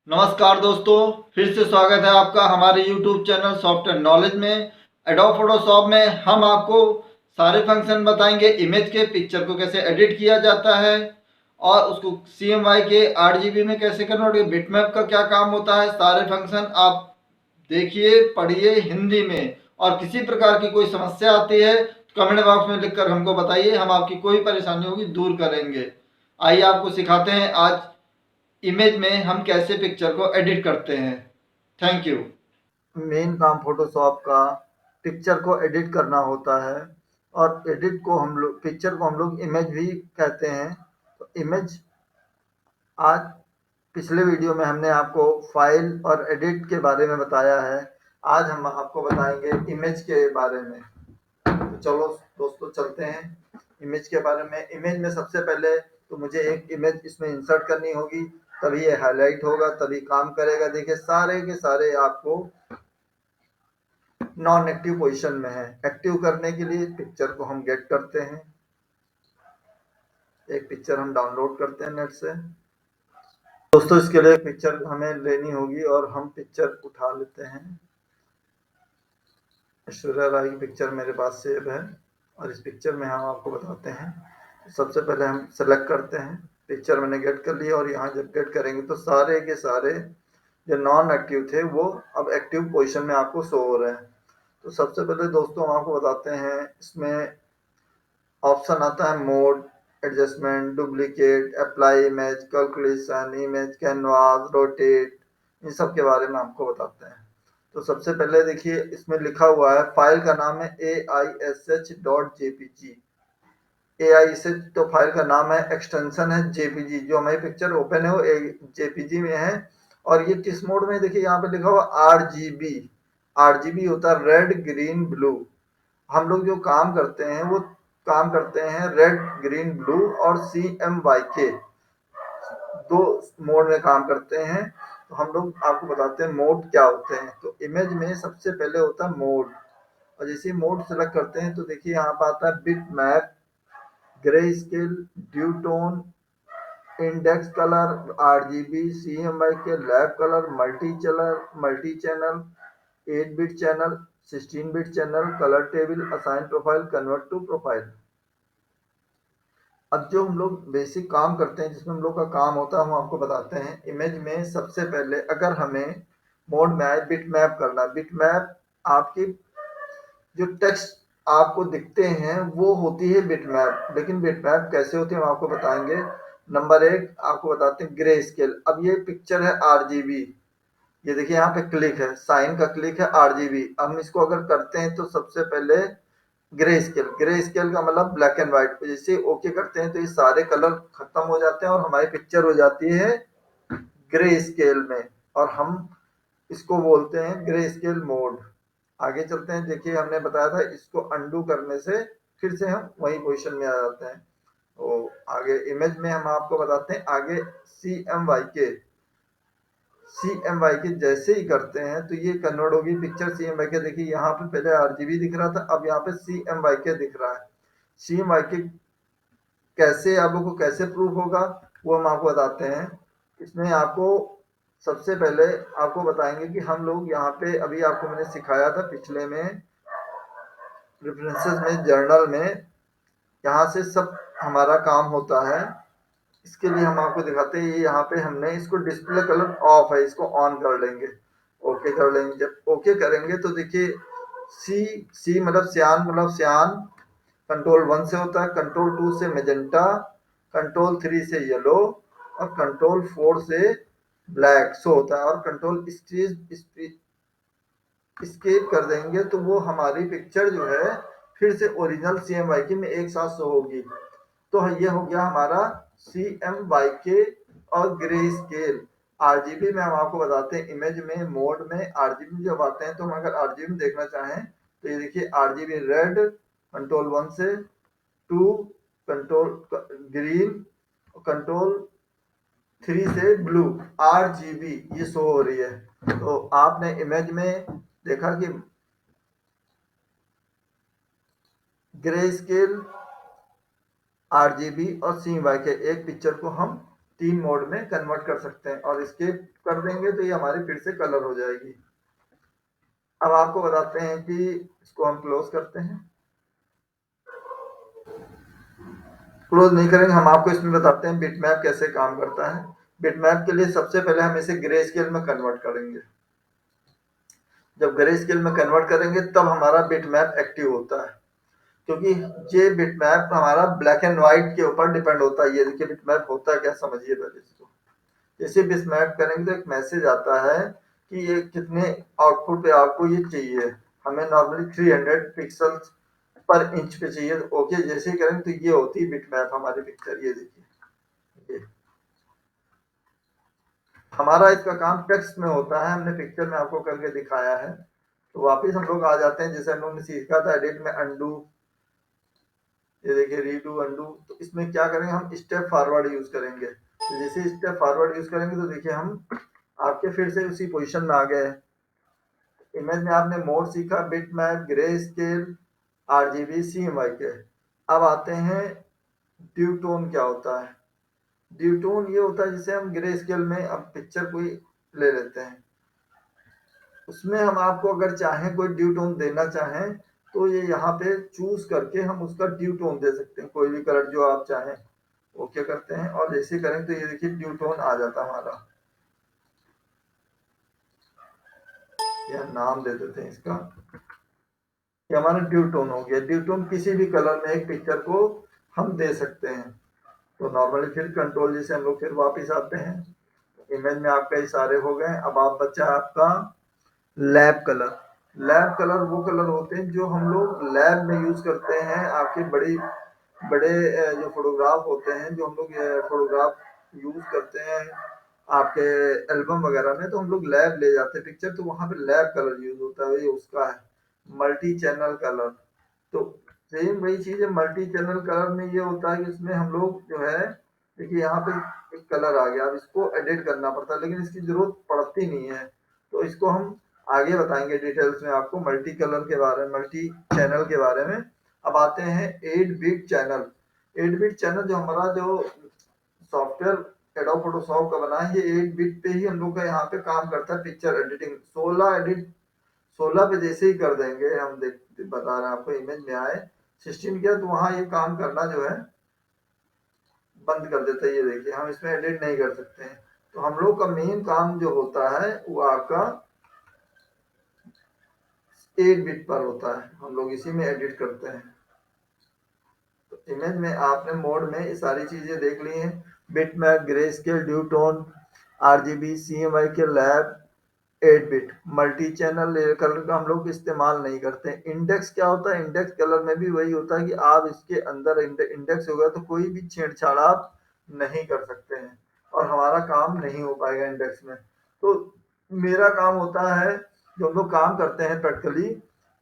नमस्कार दोस्तों, फिर से स्वागत है आपका हमारे YouTube चैनल सॉफ्टवेयर नॉलेज में। एडोब फोटोशॉप में हम आपको सारे फंक्शन बताएंगे। इमेज के पिक्चर को कैसे एडिट किया जाता है और उसको CMY के 8 GB में कैसे कन्वर्ट, बिटमैप का क्या काम होता है, सारे फंक्शन आप देखिए पढ़िए हिंदी में। और किसी प्रकार की कोई समस्या आती है तो कमेंट बॉक्स में लिखकर हमको बताइए, हम आपकी कोई परेशानी होगी दूर करेंगे। आइए आपको सिखाते हैं आज इमेज में हम कैसे पिक्चर को एडिट करते हैं। Thank you. मेन काम फोटोशॉप का पिक्चर को एडिट करना होता है और एडिट को हम लोग पिक्चर को हम लोग इमेज भी कहते हैं। तो इमेज आज पिछले वीडियो में हमने आपको फाइल और एडिट के बारे में बताया है। आज हम आपको बताएंगे इमेज के बारे में। तो चलो दोस्तों चलते हैं इमेज के बारे में। इमेज में सबसे पहले तो मुझे एक इमेज इसमें इंसर्ट करनी होगी, तभी ये हाईलाइट होगा, तभी काम करेगा। देखिए सारे के सारे आपको नॉन एक्टिव पोजीशन में है। एक्टिव करने के लिए पिक्चर को हम गेट करते हैं, एक पिक्चर हम डाउनलोड करते हैं नेट से। दोस्तों इसके लिए पिक्चर हमें लेनी होगी और हम पिक्चर उठा लेते हैं। ऐश्वर्या राय की पिक्चर मेरे पास सेव है और इस पिक्चर में हम आपको बताते हैं। सबसे पहले हम सेलेक्ट करते हैं, पिक्चर मैंने गेट कर लिया और यहाँ जब गेट करेंगे तो सारे के सारे जो नॉन एक्टिव थे वो अब एक्टिव पोजीशन में आपको शो हो रहे हैं। तो सबसे पहले दोस्तों हम आपको बताते हैं, इसमें ऑप्शन आता है mode, adjustment, duplicate, apply image, calculation, image canvas, rotate, इन सब के बारे में आपको बताते हैं। तो सबसे पहले देखिए इसमें लिखा हुआ है, फाइल का नाम है aish.jpg। aish तो फाइल का नाम है, एक्सटेंशन है jpg। जो हमारी पिक्चर ओपन है वो jpg में है। और ये किस मोड में, देखिए यहाँ पे लिखा हुआ RGB। RGB होता है रेड ग्रीन ब्लू। हम लोग जो काम करते हैं वो काम करते हैं रेड ग्रीन ब्लू और CMYK दो मोड में काम करते हैं। तो हम लोग आपको बताते हैं मोड क्या होते हैं। तो इमेज में सबसे पहले होता है मोड, और जैसे मोड सेलेक्ट करते हैं तो देखिए यहाँ पर आता है bit map, grey scale, duotone, index colour, RGB, CMYK, lab colour, multichannel, 8 bit channel, 16 bit channel, colour table, assign profile, convert to profile. अब जो हम लोग बेसिक काम करते हैं, जिसमें हम लोग का काम होता है, हम आपको बताते हैं। इमेज में सबसे पहले अगर हमें मोड में आए बिट मैप करना, बिट मैप आपकी जो टेक्स्ट आपको दिखते हैं वो होती है बिट मैप। लेकिन बिट मैप कैसे होती है हम आपको बताएंगे। नंबर एक आपको बताते हैं ग्रे स्केल। अब ये पिक्चर है RGB, ये देखिए यहाँ पे क्लिक है, साइन का क्लिक है RGB। हम इसको अगर करते हैं तो सबसे पहले ग्रे स्केल, ग्रे स्केल का मतलब ब्लैक एंड व्हाइट। जैसे ओके करते हैं तो ये सारे कलर खत्म हो जाते हैं और हमारी पिक्चर हो जाती है ग्रे स्केल में, और हम इसको बोलते हैं ग्रे स्केल मोड। आगे चलते हैं, देखिए हमने बताया था इसको अंडू करने से फिर से हम वही पोजीशन में आ जाते हैं। तो आगे इमेज में हम आपको बताते हैं आगे CMYK। CMYK जैसे ही करते हैं तो ये कन्वर्ट होगी पिक्चर CMYK। देखिए यहाँ पे पहले RGB दिख रहा था, अब यहाँ पे CMYK दिख रहा है। CMYK कैसे आप लोग को कैसे प्रूफ होगा वो हम आपको बताते हैं। इसमें आपको सबसे पहले आपको बताएंगे कि हम लोग यहाँ पे अभी आपको मैंने सिखाया था पिछले में रेफरेंसेस में, जर्नल में, यहाँ से सब हमारा काम होता है। इसके लिए हम आपको दिखाते हैं, ये यहाँ पे हमने इसको डिस्प्ले कलर ऑफ है, इसको ऑन कर लेंगे, ओके कर लेंगे। जब ओके करेंगे तो देखिए सी सी मतलब सियान, मतलब सियान कंट्रोल 1 से होता है, कंट्रोल 2 से मेजेंटा, कंट्रोल 3 से येलो और कंट्रोल 4 से ब्लैक शो होता है। और कंट्रोल स्केप कर देंगे तो वो हमारी पिक्चर जो है फिर से ओरिजिनल CMYK में एक साथ शो होगी। तो ये हो गया हमारा CMYK और ग्रे स्केल। RGB में हम आपको बताते हैं, इमेज में मोड में RGB जब आते हैं तो हम अगर RGB में देखना चाहें तो ये देखिए RGB रेड कंट्रोल 1 से, 2 कंट्रोल ग्रीन, कंट्रोल 3 से ब्लू, RGB ये शो हो रही है। तो आपने इमेज में देखा कि ग्रे स्केल, RGB और CMYK एक पिक्चर को हम 3 मोड में कन्वर्ट कर सकते हैं और एस्केप कर देंगे तो ये हमारी फिर से कलर हो जाएगी। अब आपको बताते हैं कि इसको हम क्लोज करते हैं। क्लोज नहीं करेंगे, हम आपको इसमें बताते हैं बिटमैप कैसे काम करता है। बिटमैप के लिए सबसे पहले हम इसे ग्रे स्केल में कन्वर्ट करेंगे। जब ग्रे स्केल में कन्वर्ट करेंगे तब हमारा बिटमैप एक्टिव होता है, क्योंकि ये बिटमैप हमारा ब्लैक एंड व्हाइट के ऊपर डिपेंड होता है। ये देखिए बिटमैप होता है क्या, समझिए पहले इसको। जैसे बिटमैप करेंगे तो एक मैसेज आता है कि ये कितने आउटपुट पे आपको ये चाहिए। हमें नॉर्मली 300 पिक्सल्स पर इंच पे चाहिए। ओके जैसे ही करेंगे तो ये होती है बिटमैप हमारी पिक्चर। ये देखिए ये हमारा इसका काम टेक्स्ट में होता है, हमने पिक्चर में आपको करके दिखाया है। तो वापिस हम लोग आ जाते हैं, जैसे हम लोग ने सीखा था एडिट में अंडू, ये देखिए रीडू अंडू। तो इसमें क्या करेंगे, हम स्टेप फॉरवर्ड यूज करेंगे। तो जैसे स्टेप फॉरवर्ड यूज करेंगे तो देखिए हम आपके फिर से उसी पोजीशन में आ गए। इमेज में आपने मोड सीखा, bit map, grey scale, RGB, CMYK. अब आते हैं ड्यू टोन क्या होता है। ड्यू टोन ये होता है जिसे हम ग्रे स्केल में अब पिक्चर कोई ले लेते हैं, उसमें हम आपको अगर चाहें कोई ड्यू टोन देना चाहें तो ये यहाँ पे चूज करके हम उसका ड्यू टोन दे सकते हैं, कोई भी कलर जो आप चाहें। ओके करते हैं और जैसे करें तो ये देखिए ड्यू टोन आ जाता है हमारा। यह नाम दे देते हैं इसका, ये हमारा ड्यू टोन हो गया। ड्यू टोन किसी भी कलर में एक पिक्चर को हम दे सकते हैं। तो नॉर्मली फिर कंट्रोल जैसे हम लोग फिर वापिस आते हैं। इमेज में आपका इशारे हो गए। अब आप बच्चा आपका लैब कलर। लैब कलर वो कलर होते हैं जो हम लोग लैब में यूज करते हैं। आपके बड़ी बड़े जो फोटोग्राफ होते हैं, जो हम लोग फोटोग्राफ यूज करते हैं आपके एल्बम वगैरह में, तो हम लोग लैब ले जाते हैं पिक्चर, तो वहां पे लैब कलर यूज होता है, ये उसका है। मल्टी चैनल कलर, तो सेम वही चीज है। मल्टी चैनल कलर में ये होता है कि इसमें हम लोग जो है, देखिए यहाँ पे एक कलर आ गया, अब इसको एडिट करना पड़ता है लेकिन इसकी जरूरत पड़ती नहीं है। तो इसको हम आगे बताएंगे डिटेल्स में आपको मल्टी कलर के बारे में, मल्टी चैनल के बारे में। अब आते हैं 8 बिट चैनल। 8 बिट चैनल जो हमारा जो सॉफ्टवेयर एडोब फोटोशॉप का बना है, ये 8 बिट पे ही हम लोग का यहाँ पे काम करता है पिक्चर एडिटिंग। 16 पे जैसे ही कर देंगे, हम देख बता रहे हैं आपको, इमेज में आए 16 किया तो वहां ये काम करना जो है बंद कर देता है। ये देखिए हम इसमें एडिट नहीं कर सकते हैं। तो हम लोग का मेन काम जो होता है वो आपका 8 बिट पर होता है, हम लोग इसी में एडिट करते हैं। तो इमेज में आपने मोड में ये सारी चीजें देख ली हैं, bit map, grey scale, duotone, RGB, CMYK lab, 8 bit. Multi channel colour का हम लोग इस्तेमाल नहीं करते। इंडेक्स क्या होता है, इंडेक्स कलर में भी वही होता है कि आप इसके अंदर इंडेक्स होगा तो कोई भी छेड़छाड़ आप नहीं कर सकते हैं और हमारा काम नहीं हो पाएगा इंडेक्स में। तो मेरा काम होता है, जो हम लोग काम करते हैं प्रैक्टिकली,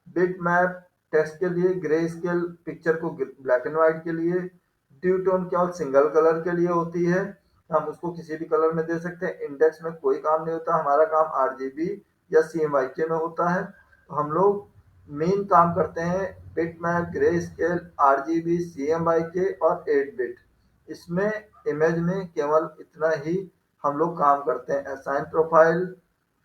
बिट मैप टेक्स्ट के लिए, ग्रे स्केल पिक्चर को ब्लैक एंड व्हाइट के लिए, ड्यू टोन केवल सिंगल कलर के लिए होती है, हम उसको किसी भी कलर में दे सकते हैं। इंडेक्स में कोई काम नहीं होता, हमारा काम आरजीबी या सीएमवाईके में होता है। तो हम लोग मेन काम करते हैं bit map, grey scale, RGB, CMYK और 8 बिट। इसमें इमेज में केवल इतना ही हम लोग काम करते हैं। Assign profile,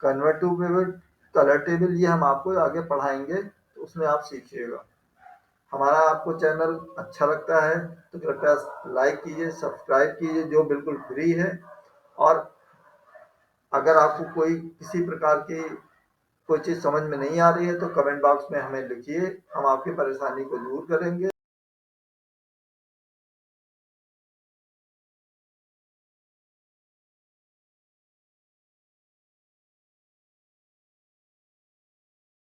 convert to vivid, colour table, ये हम आपको आगे पढ़ाएंगे, तो उसमें आप सीखिएगा। हमारा आपको चैनल अच्छा लगता है तो कृपया लाइक कीजिए, सब्सक्राइब कीजिए, जो बिल्कुल फ्री है। और अगर आपको कोई किसी प्रकार की कोई चीज़ समझ में नहीं आ रही है तो कमेंट बॉक्स में हमें लिखिए, हम आपकी परेशानी को दूर करेंगे।